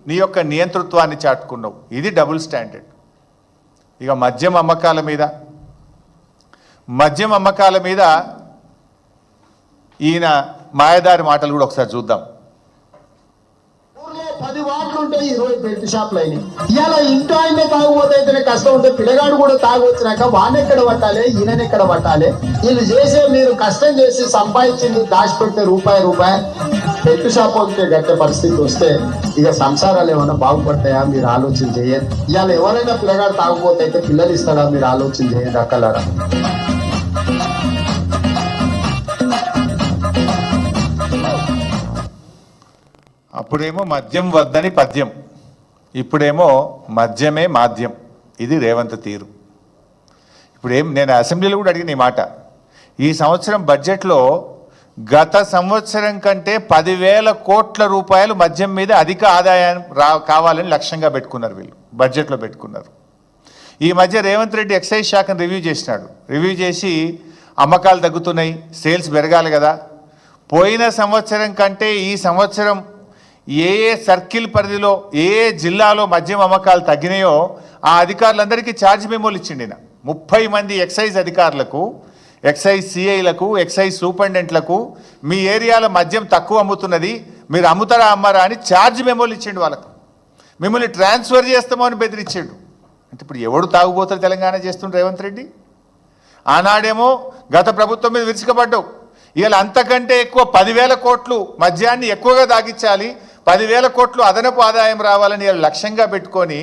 నీ యొక్క నియంతృత్వాన్ని చాటుకున్నావు. ఇది డబుల్ స్టాండర్డ్. ఇక మద్యం అమ్మకాల మీద ఈయన మాయదారి మాటలు కూడా ఒకసారి చూద్దాం. 10 వాట్లు ఉంటే 20 బెల్ట్ షాప్లు అయినాయి. ఇవాళ ఇంట్లో ఆయనే తాగుపోతే కష్టం ఉంటే పిల్లగాడు కూడా తాగొచ్చినాక వానెక్కడ పట్టాలి, ఈయనెక్కడ పట్టాలి? వీళ్ళు చేసే మీరు కష్టం చేసి సంపాదించింది దాచిపెట్టే రూపాయి బెల్ట్ షాప్ ఉంటే గట్టే పరిస్థితి వస్తే ఇక సంసారాలు ఏమైనా బాగుపడతాయా? మీరు ఆలోచన చేయండి. ఇవాళ ఎవరైనా పిల్లగాడు తాగుపోతే అయితే పిల్లలు ఇస్తాడా? మీరు ఆలోచన చేయండి అక్కలారా. అప్పుడేమో మద్యం వద్దని పద్యం, ఇప్పుడేమో మద్యమే మాధ్యం. ఇది రేవంత్ తీరు. నేను అసెంబ్లీలో కూడా అడిగిన ఈ మాట. ఈ సంవత్సరం బడ్జెట్లో గత సంవత్సరం కంటే 10,000 కోట్ల రూపాయలు మద్యం మీద అధిక ఆదాయం కావాలని లక్ష్యంగా పెట్టుకున్నారు. వీళ్ళు బడ్జెట్లో పెట్టుకున్నారు. ఈ మధ్య రేవంత్ రెడ్డి ఎక్సైజ్ శాఖను రివ్యూ చేసినాడు. రివ్యూ చేసి అమ్మకాలు తగ్గుతున్నాయి, సేల్స్ పెరగాలి కదా. పోయిన సంవత్సరం కంటే ఈ సంవత్సరం ఏ సర్కిల్ పరిధిలో ఏ జిల్లాలో మద్యం అమ్మకాలు తగ్గినాయో ఆ అధికారులందరికీ ఛార్జ్ మెమోలు ఇచ్చిండి. 30 మంది ఎక్సైజ్ అధికారులకు, ఎక్సైజ్ సిఐలకు, ఎక్సైజ్ సూపరింటెండెంట్లకు మీ ఏరియాలో మద్యం తక్కువ అమ్ముతున్నది, మీరు అమ్ముతారా అమ్మారా అని ఛార్జ్ మెమోలు ఇచ్చిండు. వాళ్ళకు మిమ్మల్ని ట్రాన్స్ఫర్ చేస్తామో అని బెదిరించాడు. అంటే ఇప్పుడు ఎవడు తాగుబోతారు తెలంగాణ చేస్తుండ్రు రేవంత్ రెడ్డి? ఆనాడేమో గత ప్రభుత్వం మీద విరుచుకపడ్డావు. ఇవాళ అంతకంటే ఎక్కువ 10,000 కోట్లు మద్యాన్ని ఎక్కువగా తాగించాలి, 10,000 కోట్లు అదనపు ఆదాయం రావాలని లక్ష్యంగా పెట్టుకొని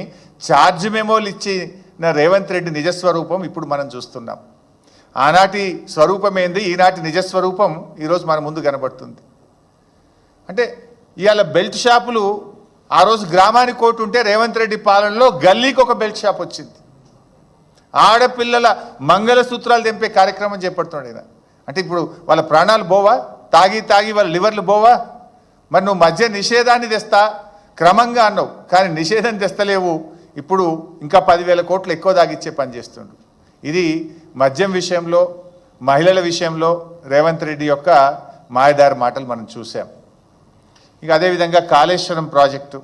ఛార్జ్ మెమోలు ఇచ్చిన రేవంత్ రెడ్డి నిజస్వరూపం ఇప్పుడు మనం చూస్తున్నాం. ఆనాటి స్వరూపం ఏంది, ఈనాటి నిజస్వరూపం ఈరోజు మన ముందు కనబడుతుంది. అంటే ఇవాళ బెల్ట్ షాపులు ఆ రోజు గ్రామానికి కోటి ఉంటే రేవంత్ రెడ్డి పాలనలో గల్లీకి ఒక బెల్ట్ షాప్ వచ్చింది. ఆడపిల్లల మంగళసూత్రాలు తెంపే కార్యక్రమం చేపడుతున్నాడు. అంటే ఇప్పుడు వాళ్ళ ప్రాణాలు పోవా? తాగి వాళ్ళ లివర్లు పోవా? మరి నువ్వు మద్య నిషేధాన్ని తెస్తా క్రమంగా అన్నావు, కానీ నిషేధం తెస్తలేవు. ఇప్పుడు ఇంకా 10,000 కోట్లు ఎక్కువ తాగిచ్చే పని చేస్తుండు. ఇది మద్యం విషయంలో, మహిళల విషయంలో రేవంత్ రెడ్డి యొక్క మాయదారి మాటలు మనం చూసాం. ఇక అదేవిధంగా కాళేశ్వరం ప్రాజెక్టు